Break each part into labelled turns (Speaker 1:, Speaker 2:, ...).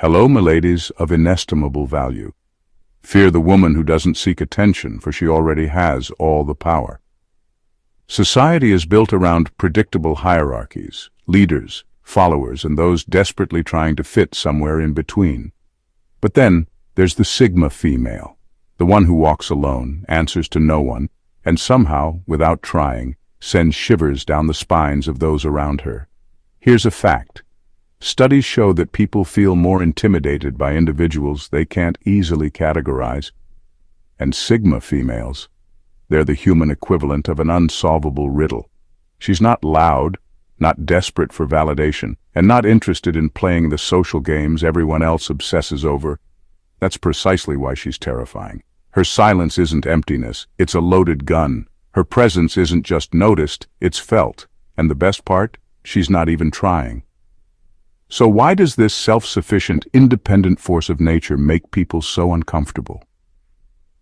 Speaker 1: Hello, miladies of inestimable value. Fear the woman who doesn't seek attention, for she already has all the power. Society is built around predictable hierarchies, leaders, followers, and those desperately trying to fit somewhere in between. But then, there's the Sigma female, the one who walks alone, answers to no one, and somehow, without trying, sends shivers down the spines of those around her. Here's a fact. Studies show that people feel more intimidated by individuals they can't easily categorize. And Sigma females, they're the human equivalent of an unsolvable riddle. She's not loud, not desperate for validation, and not interested in playing the social games everyone else obsesses over. That's precisely why she's terrifying. Her silence isn't emptiness, it's a loaded gun. Her presence isn't just noticed, it's felt. And the best part? She's not even trying. So why does this self-sufficient, independent force of nature make people so uncomfortable?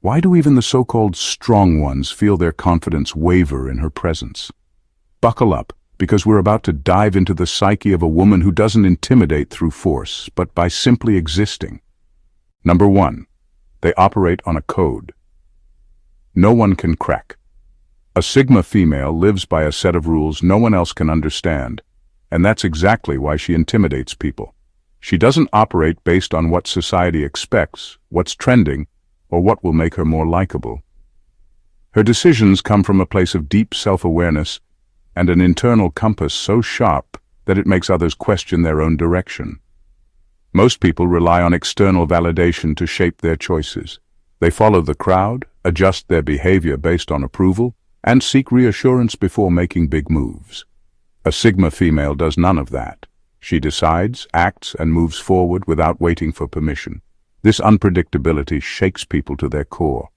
Speaker 1: Why do even the so-called strong ones feel their confidence waver in her presence? Buckle up, because we're about to dive into the psyche of a woman who doesn't intimidate through force, but by simply existing. Number 1. They operate on a code. No one can crack. A Sigma female lives by a set of rules no one else can understand, and that's exactly why she intimidates people. She doesn't operate based on what society expects, what's trending, or what will make her more likable. Her decisions come from a place of deep self-awareness and an internal compass so sharp that it makes others question their own direction. Most people rely on external validation to shape their choices. They follow the crowd, adjust their behavior based on approval, and seek reassurance before making big moves. A Sigma female does none of that. She decides, acts, and moves forward without waiting for permission. This unpredictability shakes people to their core.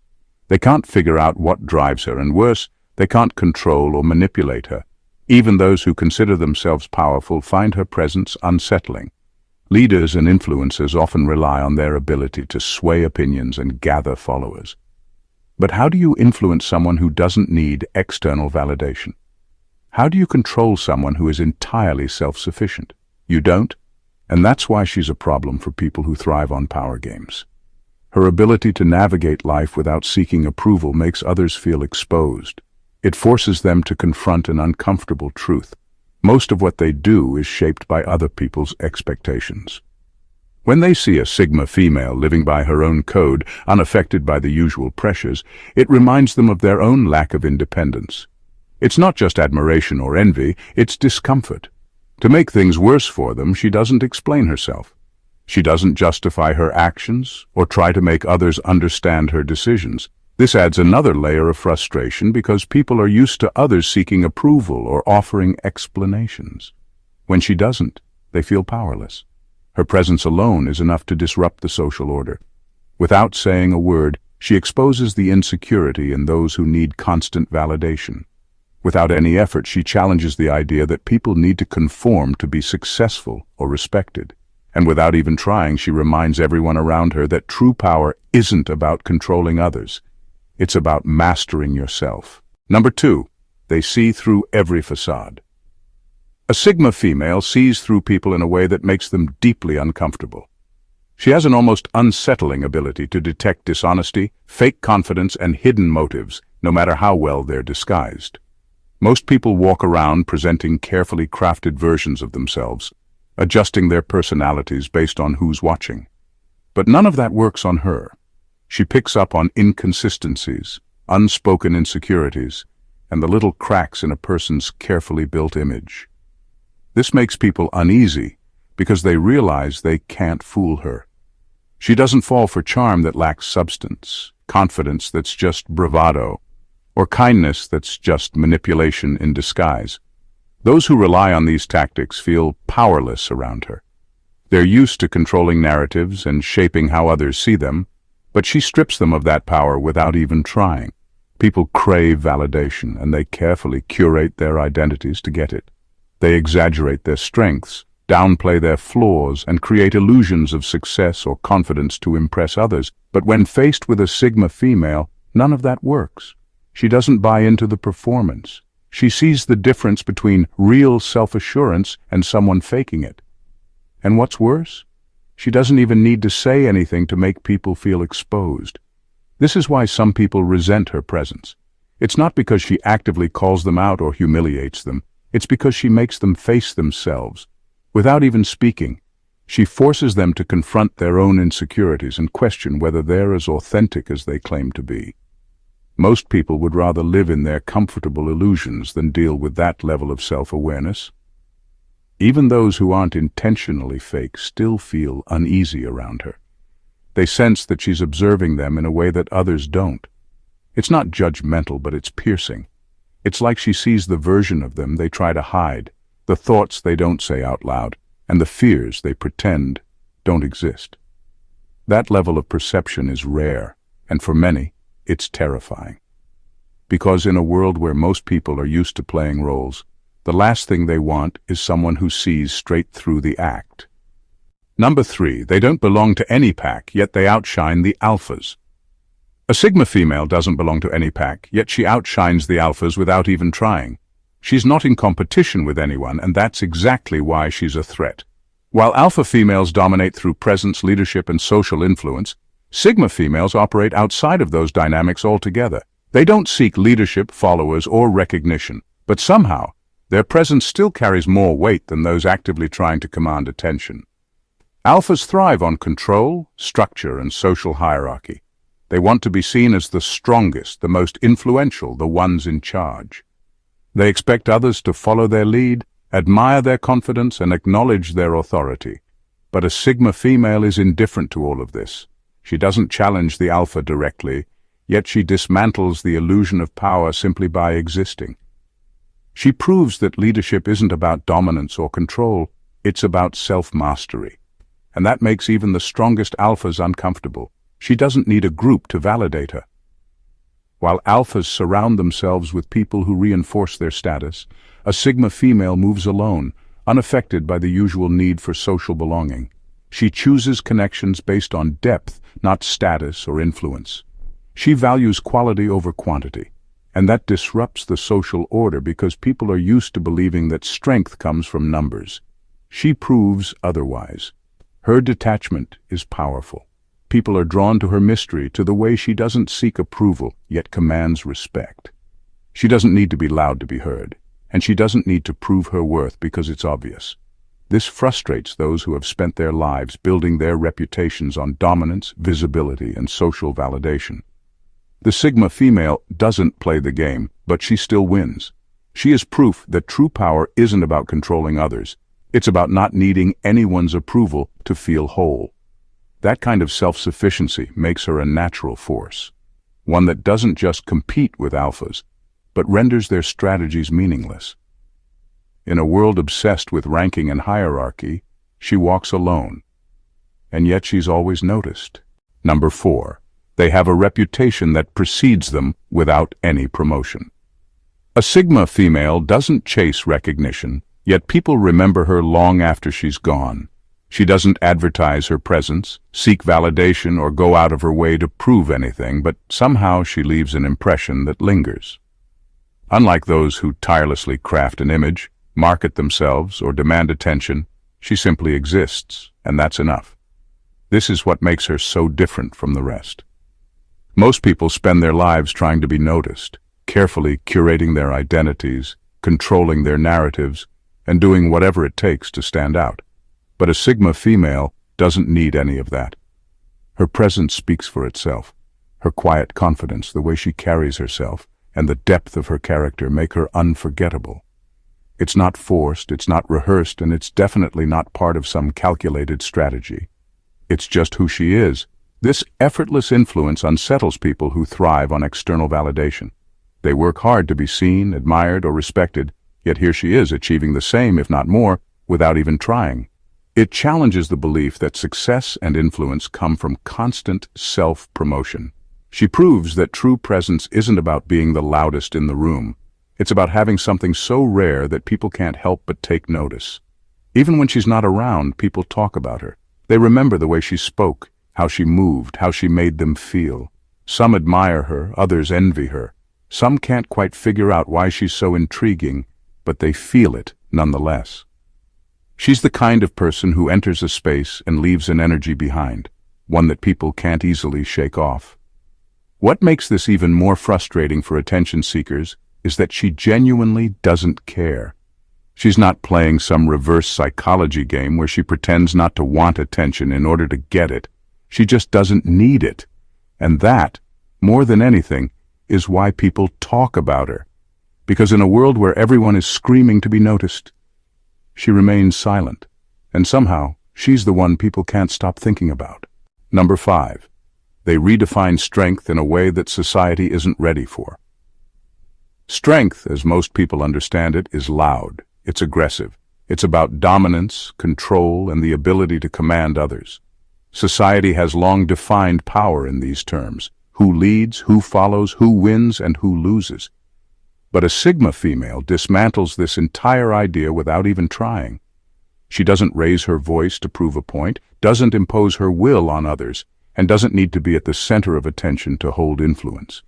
Speaker 1: They can't figure out what drives her, and worse, they can't control or manipulate her. Even those who consider themselves powerful find her presence unsettling. Leaders and influencers often rely on their ability to sway opinions and gather followers. But how do you influence someone who doesn't need external validation? How do you control someone who is entirely self-sufficient? You don't, and that's why she's a problem for people who thrive on power games. Her ability to navigate life without seeking approval makes others feel exposed. It forces them to confront an uncomfortable truth. Most of what they do is shaped by other people's expectations. When they see a Sigma female living by her own code, unaffected by the usual pressures, it reminds them of their own lack of independence. It's not just admiration or envy, it's discomfort. To make things worse for them, she doesn't explain herself. She doesn't justify her actions or try to make others understand her decisions. This adds another layer of frustration because people are used to others seeking approval or offering explanations. When she doesn't, they feel powerless. Her presence alone is enough to disrupt the social order. Without saying a word, she exposes the insecurity in those who need constant validation. Without any effort, she challenges the idea that people need to conform to be successful or respected. And without even trying, she reminds everyone around her that true power isn't about controlling others. It's about mastering yourself. Number 2, they see through every facade. A Sigma female sees through people in a way that makes them deeply uncomfortable. She has an almost unsettling ability to detect dishonesty, fake confidence, and hidden motives, no matter how well they're disguised. Most people walk around presenting carefully crafted versions of themselves, adjusting their personalities based on who's watching. But none of that works on her. She picks up on inconsistencies, unspoken insecurities, and the little cracks in a person's carefully built image. This makes people uneasy because they realize they can't fool her. She doesn't fall for charm that lacks substance, confidence that's just bravado, or kindness that's just manipulation in disguise. Those who rely on these tactics feel powerless around her. They're used to controlling narratives and shaping how others see them, but she strips them of that power without even trying. People crave validation, and they carefully curate their identities to get it. They exaggerate their strengths, downplay their flaws, and create illusions of success or confidence to impress others. But when faced with a Sigma female, none of that works. She doesn't buy into the performance. She sees the difference between real self-assurance and someone faking it. And what's worse? She doesn't even need to say anything to make people feel exposed. This is why some people resent her presence. It's not because she actively calls them out or humiliates them. It's because she makes them face themselves. Without even speaking, she forces them to confront their own insecurities and question whether they're as authentic as they claim to be. Most people would rather live in their comfortable illusions than deal with that level of self-awareness. Even those who aren't intentionally fake still feel uneasy around her. They sense that she's observing them in a way that others don't. It's not judgmental, but it's piercing. It's like she sees the version of them they try to hide, the thoughts they don't say out loud, and the fears they pretend don't exist. That level of perception is rare, and for many, it's terrifying. Because in a world where most people are used to playing roles, the last thing they want is someone who sees straight through the act. Number 3, they don't belong to any pack, yet they outshine the alphas. A Sigma female doesn't belong to any pack, yet she outshines the alphas without even trying. She's not in competition with anyone, and that's exactly why she's a threat. While alpha females dominate through presence, leadership, and social influence, Sigma females operate outside of those dynamics altogether. They don't seek leadership, followers, or recognition, but somehow, their presence still carries more weight than those actively trying to command attention. Alphas thrive on control, structure, and social hierarchy. They want to be seen as the strongest, the most influential, the ones in charge. They expect others to follow their lead, admire their confidence, and acknowledge their authority. But a Sigma female is indifferent to all of this. She doesn't challenge the alpha directly, yet she dismantles the illusion of power simply by existing. She proves that leadership isn't about dominance or control, it's about self-mastery. And that makes even the strongest alphas uncomfortable. She doesn't need a group to validate her. While alphas surround themselves with people who reinforce their status, a Sigma female moves alone, unaffected by the usual need for social belonging. She chooses connections based on depth, not status or influence. She values quality over quantity, and that disrupts the social order because people are used to believing that strength comes from numbers. She proves otherwise. Her detachment is powerful. People are drawn to her mystery, to the way she doesn't seek approval, yet commands respect. She doesn't need to be loud to be heard, and she doesn't need to prove her worth because it's obvious. This frustrates those who have spent their lives building their reputations on dominance, visibility, and social validation. The Sigma female doesn't play the game, but she still wins. She is proof that true power isn't about controlling others. It's about not needing anyone's approval to feel whole. That kind of self-sufficiency makes her a natural force, one that doesn't just compete with alphas, but renders their strategies meaningless. In a world obsessed with ranking and hierarchy, she walks alone, and yet she's always noticed. Number 4, they have a reputation that precedes them without any promotion. A Sigma female doesn't chase recognition, yet people remember her long after she's gone. She doesn't advertise her presence, seek validation, or go out of her way to prove anything, but somehow she leaves an impression that lingers. Unlike those who tirelessly craft an image, market themselves, or demand attention, she simply exists, and that's enough. This is what makes her so different from the rest. Most people spend their lives trying to be noticed, carefully curating their identities, controlling their narratives, and doing whatever it takes to stand out. But a Sigma female doesn't need any of that. Her presence speaks for itself. Her quiet confidence, the way she carries herself, and the depth of her character make her unforgettable. It's not forced, it's not rehearsed, and it's definitely not part of some calculated strategy. It's just who she is. This effortless influence unsettles people who thrive on external validation. They work hard to be seen, admired, or respected, yet here she is achieving the same, if not more, without even trying. It challenges the belief that success and influence come from constant self-promotion. She proves that true presence isn't about being the loudest in the room. It's about having something so rare that people can't help but take notice. Even when she's not around, people talk about her. They remember the way she spoke, how she moved, how she made them feel. Some admire her, others envy her. Some can't quite figure out why she's so intriguing, but they feel it nonetheless. She's the kind of person who enters a space and leaves an energy behind, one that people can't easily shake off. What makes this even more frustrating for attention seekers is that she genuinely doesn't care. She's not playing some reverse psychology game where she pretends not to want attention in order to get it. She just doesn't need it. And that, more than anything, is why people talk about her. Because in a world where everyone is screaming to be noticed, she remains silent. And somehow, she's the one people can't stop thinking about. Number 5. They redefine strength in a way that society isn't ready for. Strength, as most people understand it, is loud. It's aggressive. It's about dominance, control, and the ability to command others. Society has long defined power in these terms: who leads, who follows, who wins, and who loses. But a Sigma female dismantles this entire idea without even trying. She doesn't raise her voice to prove a point, doesn't impose her will on others, and doesn't need to be at the center of attention to hold influence.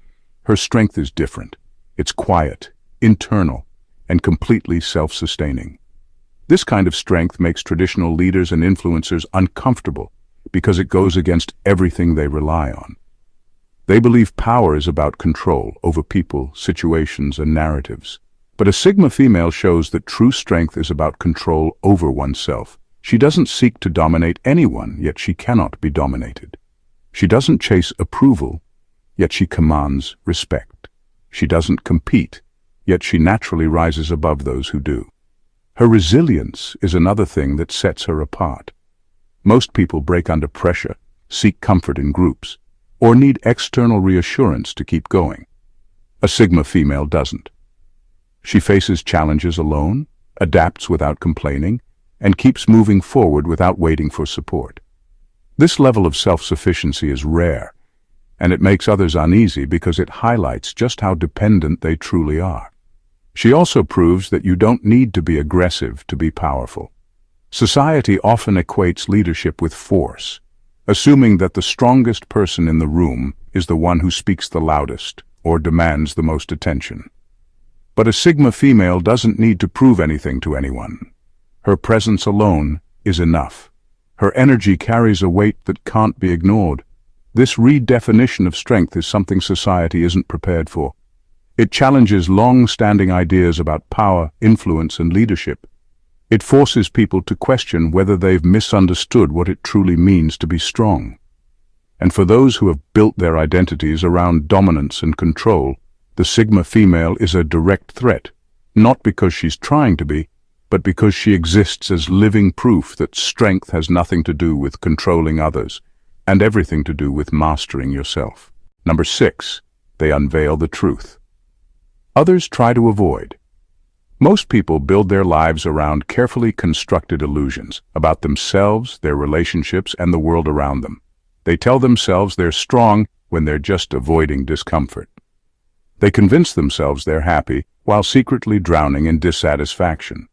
Speaker 1: Her strength is different. It's quiet, internal, and completely self-sustaining. This kind of strength makes traditional leaders and influencers uncomfortable because it goes against everything they rely on. They believe power is about control over people, situations, and narratives. But a Sigma female shows that true strength is about control over oneself. She doesn't seek to dominate anyone, yet she cannot be dominated. She doesn't chase approval, yet she commands respect. She doesn't compete, yet she naturally rises above those who do. Her resilience is another thing that sets her apart. Most people break under pressure, seek comfort in groups, or need external reassurance to keep going. A Sigma female doesn't. She faces challenges alone, adapts without complaining, and keeps moving forward without waiting for support. This level of self-sufficiency is rare, and it makes others uneasy because it highlights just how dependent they truly are. She also proves that you don't need to be aggressive to be powerful. Society often equates leadership with force, assuming that the strongest person in the room is the one who speaks the loudest or demands the most attention. But a Sigma female doesn't need to prove anything to anyone. Her presence alone is enough. Her energy carries a weight that can't be ignored. This redefinition of strength is something society isn't prepared for. It challenges long-standing ideas about power, influence, and leadership. It forces people to question whether they've misunderstood what it truly means to be strong. And for those who have built their identities around dominance and control, the Sigma female is a direct threat, not because she's trying to be, but because she exists as living proof that strength has nothing to do with controlling others, and everything to do with mastering yourself. Number 6, they unveil the truth. Others try to avoid. Most people build their lives around carefully constructed illusions about themselves, their relationships, and the world around them. They tell themselves they're strong when they're just avoiding discomfort. They convince themselves they're happy while secretly drowning in dissatisfaction.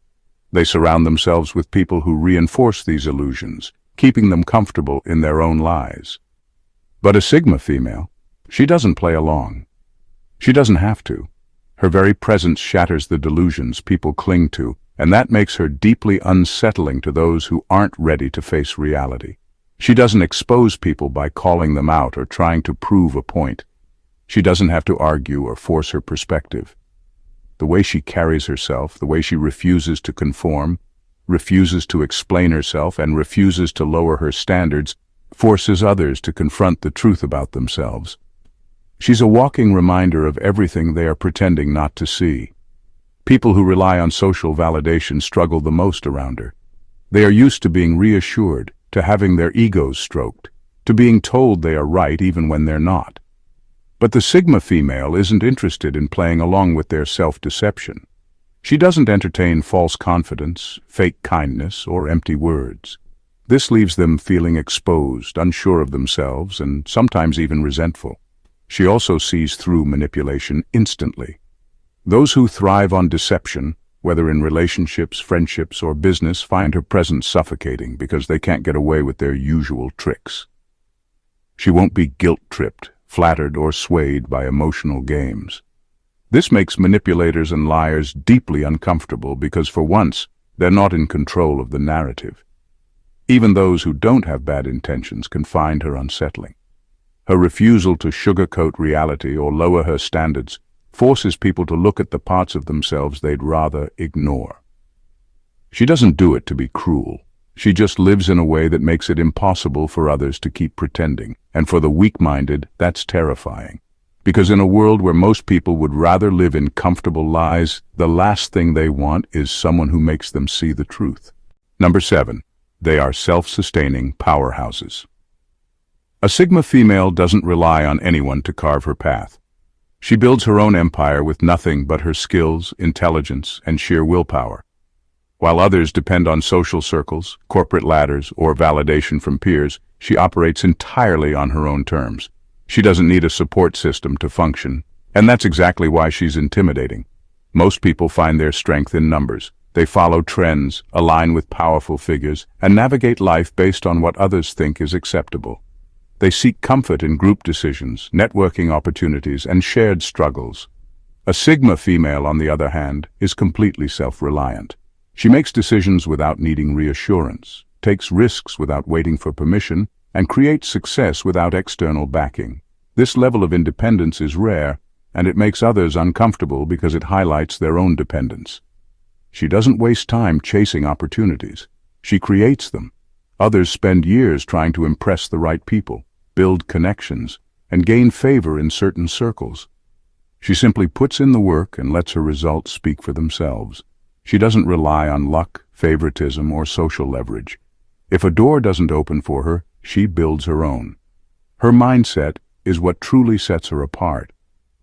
Speaker 1: They surround themselves with people who reinforce these illusions, keeping them comfortable in their own lies. But a Sigma female, she doesn't play along. She doesn't have to. Her very presence shatters the delusions people cling to, and that makes her deeply unsettling to those who aren't ready to face reality. She doesn't expose people by calling them out or trying to prove a point. She doesn't have to argue or force her perspective. The way she carries herself, the way she refuses to conform, refuses to explain herself, and refuses to lower her standards, forces others to confront the truth about themselves. She's a walking reminder of everything they are pretending not to see. People who rely on social validation struggle the most around her. They are used to being reassured, to having their egos stroked, to being told they are right even when they're not. But the Sigma female isn't interested in playing along with their self-deception. She doesn't entertain false confidence, fake kindness, or empty words. This leaves them feeling exposed, unsure of themselves, and sometimes even resentful. She also sees through manipulation instantly. Those who thrive on deception, whether in relationships, friendships, or business, find her presence suffocating because they can't get away with their usual tricks. She won't be guilt-tripped, flattered, or swayed by emotional games. This makes manipulators and liars deeply uncomfortable because for once, They're not in control of the narrative. Even those who don't have bad intentions can find her unsettling. Her refusal to sugarcoat reality or lower her standards forces people to look at the parts of themselves they'd rather ignore. She doesn't do it to be cruel. She just lives in a way that makes it impossible for others to keep pretending, and for the weak-minded, that's terrifying. Because in a world where most people would rather live in comfortable lies, the last thing they want is someone who makes them see the truth. Number 7. They are self-sustaining powerhouses. A Sigma female doesn't rely on anyone to carve her path. She builds her own empire with nothing but her skills, intelligence, and sheer willpower. While others depend on social circles, corporate ladders, or validation from peers, she operates entirely on her own terms. She doesn't need a support system to function, and that's exactly why she's intimidating. Most people find their strength in numbers. They follow trends, align with powerful figures, and navigate life based on what others think is acceptable. They seek comfort in group decisions, networking opportunities, and shared struggles. A Sigma female, on the other hand, is completely self-reliant. She makes decisions without needing reassurance, takes risks without waiting for permission, and creates success without external backing. This level of independence is rare, and it makes others uncomfortable because it highlights their own dependence. She doesn't waste time chasing opportunities. She creates them. Others spend years trying to impress the right people, build connections, and gain favor in certain circles. She simply puts in the work and lets her results speak for themselves. She doesn't rely on luck, favoritism, or social leverage. If a door doesn't open for her, she builds her own. Her mindset is what truly sets her apart.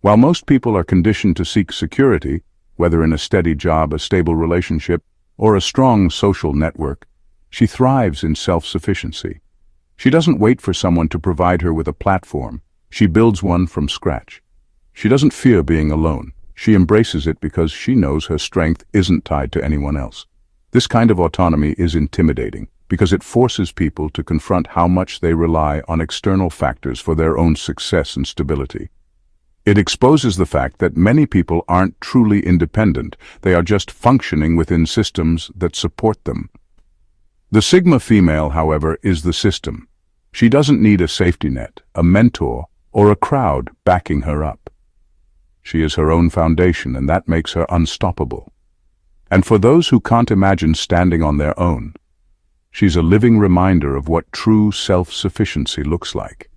Speaker 1: While most people are conditioned to seek security, whether in a steady job, a stable relationship, or a strong social network, she thrives in self-sufficiency. She doesn't wait for someone to provide her with a platform. She builds one from scratch. She doesn't fear being alone. She embraces it because she knows her strength isn't tied to anyone else. This kind of autonomy is intimidating because it forces people to confront how much they rely on external factors for their own success and stability. It exposes the fact that many people aren't truly independent. They are just functioning within systems that support them. The Sigma female, however, is the system. She doesn't need a safety net, a mentor, or a crowd backing her up. She is her own foundation, and that makes her unstoppable. And for those who can't imagine standing on their own, she's a living reminder of what true self-sufficiency looks like.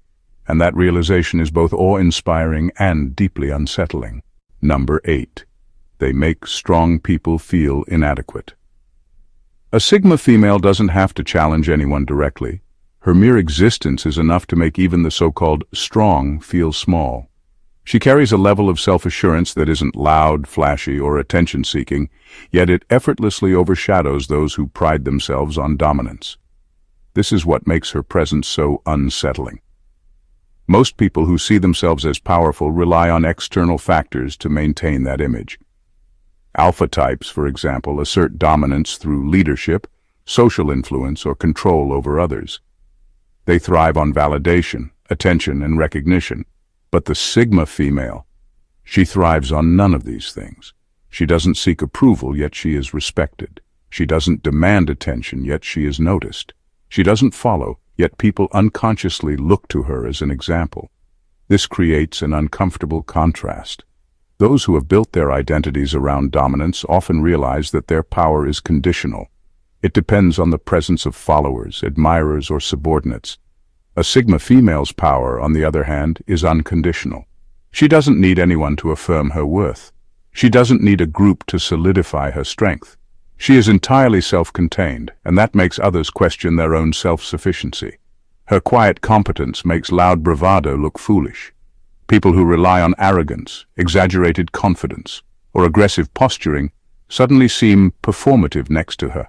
Speaker 1: And that realization is both awe-inspiring and deeply unsettling. Number 8. They make strong people feel inadequate. A Sigma female doesn't have to challenge anyone directly. Her mere existence is enough to make even the so-called strong feel small. She carries a level of self-assurance that isn't loud, flashy, or attention-seeking, yet it effortlessly overshadows those who pride themselves on dominance. This is what makes her presence so unsettling. Most people who see themselves as powerful rely on external factors to maintain that image. Alpha types, for example, assert dominance through leadership, social influence, or control over others. They thrive on validation, attention, and recognition. But the Sigma female, she thrives on none of these things. She doesn't seek approval, yet she is respected. She doesn't demand attention, yet she is noticed. She doesn't follow, yet people unconsciously look to her as an example. This creates an uncomfortable contrast. Those who have built their identities around dominance often realize that their power is conditional. It depends on the presence of followers, admirers, or subordinates. A Sigma female's power, on the other hand, is unconditional. She doesn't need anyone to affirm her worth. She doesn't need a group to solidify her strength. She is entirely self-contained, and that makes others question their own self-sufficiency. Her quiet competence makes loud bravado look foolish. People who rely on arrogance, exaggerated confidence, or aggressive posturing suddenly seem performative next to her.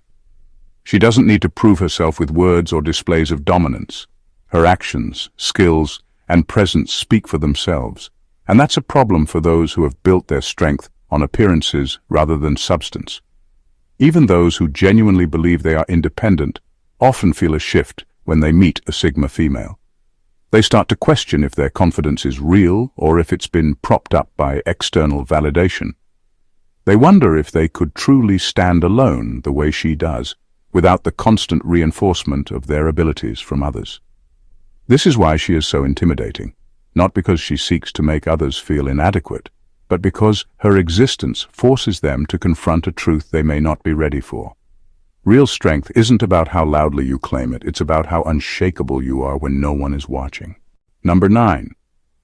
Speaker 1: She doesn't need to prove herself with words or displays of dominance. Her actions, skills, and presence speak for themselves, and that's a problem for those who have built their strength on appearances rather than substance. Even those who genuinely believe they are independent often feel a shift when they meet a Sigma female. They start to question if their confidence is real or if it's been propped up by external validation. They wonder if they could truly stand alone the way she does, without the constant reinforcement of their abilities from others. This is why she is so intimidating, not because she seeks to make others feel inadequate, but because her existence forces them to confront a truth they may not be ready for. Real strength isn't about how loudly you claim it, it's about how unshakable you are when no one is watching. Number 9.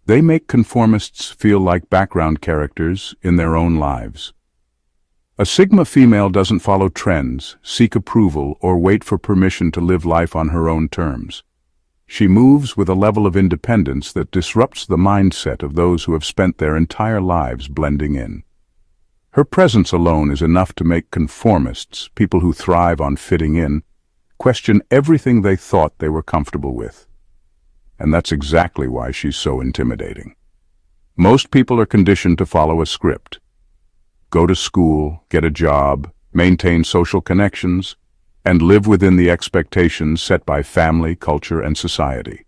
Speaker 1: They make conformists feel like background characters in their own lives. A Sigma female doesn't follow trends, seek approval, or wait for permission to live life on her own terms. She moves with a level of independence that disrupts the mindset of those who have spent their entire lives blending in. Her presence alone is enough to make conformists, people who thrive on fitting in, question everything they thought they were comfortable with. And that's exactly why she's so intimidating. Most people are conditioned to follow a script. Go to school, get a job, maintain social connections, and live within the expectations set by family, culture, and society.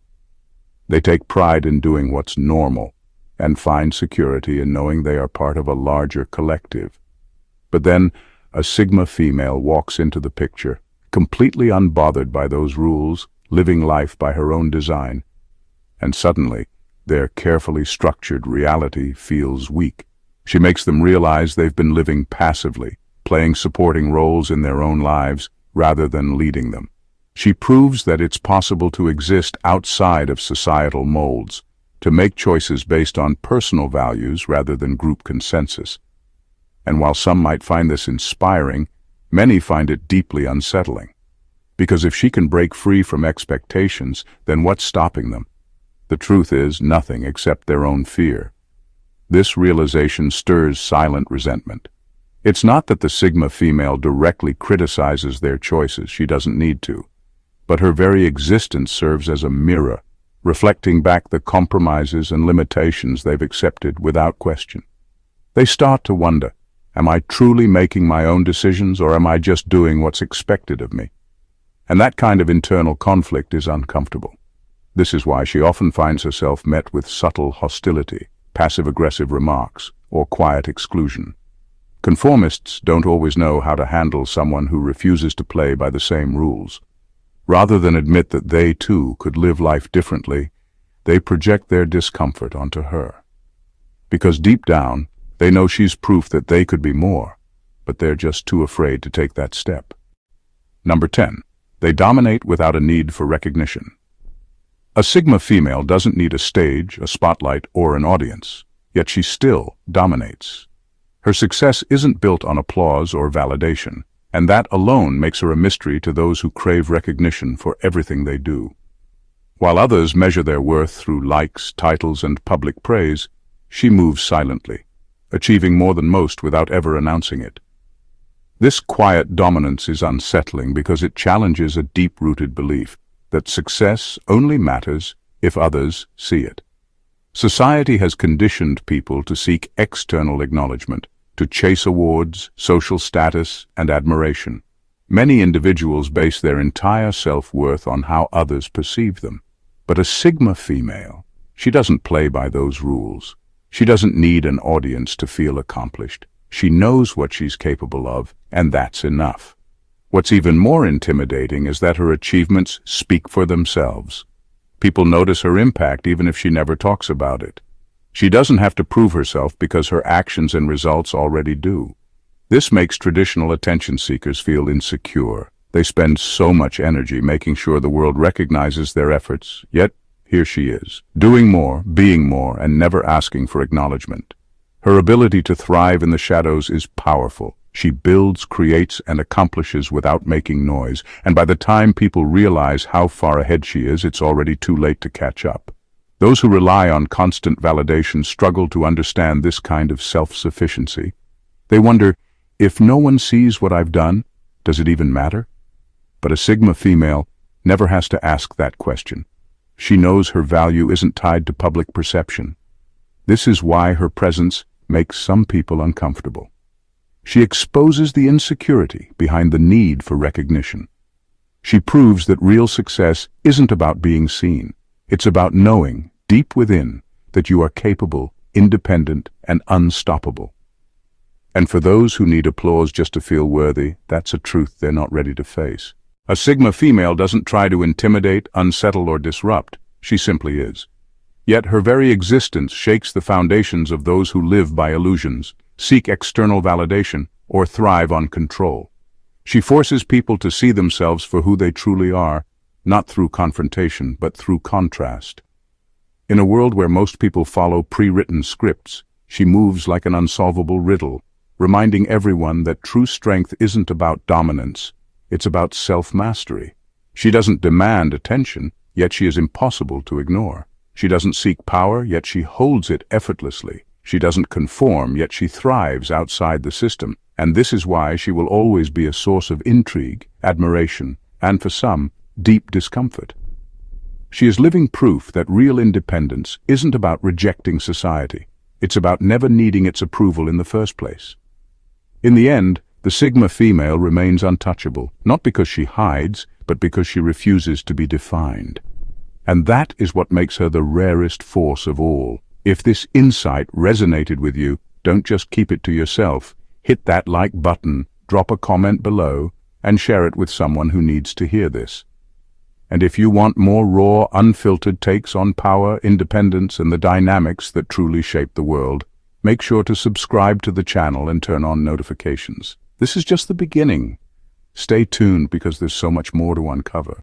Speaker 1: They take pride in doing what's normal and find security in knowing they are part of a larger collective. But then, a Sigma female walks into the picture, completely unbothered by those rules, living life by her own design, and suddenly, their carefully structured reality feels weak. She makes them realize they've been living passively, playing supporting roles in their own lives rather than leading them. She proves that it's possible to exist outside of societal molds, to make choices based on personal values rather than group consensus. And while some might find this inspiring, many find it deeply unsettling. Because if she can break free from expectations, then what's stopping them? The truth is nothing except their own fear. This realization stirs silent resentment. It's not that the Sigma female directly criticizes their choices, she doesn't need to, but her very existence serves as a mirror, reflecting back the compromises and limitations they've accepted without question. They start to wonder, am I truly making my own decisions, or am I just doing what's expected of me? And that kind of internal conflict is uncomfortable. This is why she often finds herself met with subtle hostility, passive-aggressive remarks, or quiet exclusion. Conformists don't always know how to handle someone who refuses to play by the same rules. Rather than admit that they, too, could live life differently, they project their discomfort onto her. Because deep down, they know she's proof that they could be more, but they're just too afraid to take that step. Number 10. They dominate without a need for recognition. A Sigma female doesn't need a stage, a spotlight, or an audience, yet she still dominates. Her success isn't built on applause or validation, and that alone makes her a mystery to those who crave recognition for everything they do. While others measure their worth through likes, titles, and public praise, she moves silently, achieving more than most without ever announcing it. This quiet dominance is unsettling because it challenges a deep-rooted belief that success only matters if others see it. Society has conditioned people to seek external acknowledgement, to chase awards, social status, and admiration. Many individuals base their entire self-worth on how others perceive them. But a Sigma female, she doesn't play by those rules. She doesn't need an audience to feel accomplished. She knows what she's capable of, and that's enough. What's even more intimidating is that her achievements speak for themselves. People notice her impact even if she never talks about it. She doesn't have to prove herself because her actions and results already do. This makes traditional attention seekers feel insecure. They spend so much energy making sure the world recognizes their efforts, yet here she is, doing more, being more, and never asking for acknowledgement. Her ability to thrive in the shadows is powerful. She builds, creates, and accomplishes without making noise, and by the time people realize how far ahead she is, it's already too late to catch up. Those who rely on constant validation struggle to understand this kind of self-sufficiency. They wonder, if no one sees what I've done, does it even matter? But a Sigma female never has to ask that question. She knows her value isn't tied to public perception. This is why her presence makes some people uncomfortable. She exposes the insecurity behind the need for recognition. She proves that real success isn't about being seen. It's about knowing, deep within, that you are capable, independent, and unstoppable. And for those who need applause just to feel worthy, that's a truth they're not ready to face. A Sigma female doesn't try to intimidate, unsettle, or disrupt. She simply is. Yet her very existence shakes the foundations of those who live by illusions, seek external validation, or thrive on control. She forces people to see themselves for who they truly are, not through confrontation, but through contrast. In a world where most people follow pre-written scripts, she moves like an unsolvable riddle, reminding everyone that true strength isn't about dominance, it's about self-mastery. She doesn't demand attention, yet she is impossible to ignore. She doesn't seek power, yet she holds it effortlessly. She doesn't conform, yet she thrives outside the system. And this is why she will always be a source of intrigue, admiration, and for some, deep discomfort. She is living proof that real independence isn't about rejecting society. It's about never needing its approval in the first place. In the end, the Sigma female remains untouchable, not because she hides, but because she refuses to be defined. And that is what makes her the rarest force of all. If this insight resonated with you, don't just keep it to yourself. Hit that like button, drop a comment below, and share it with someone who needs to hear this. And if you want more raw, unfiltered takes on power, independence, and the dynamics that truly shape the world, make sure to subscribe to the channel and turn on notifications. This is just the beginning. Stay tuned because there's so much more to uncover.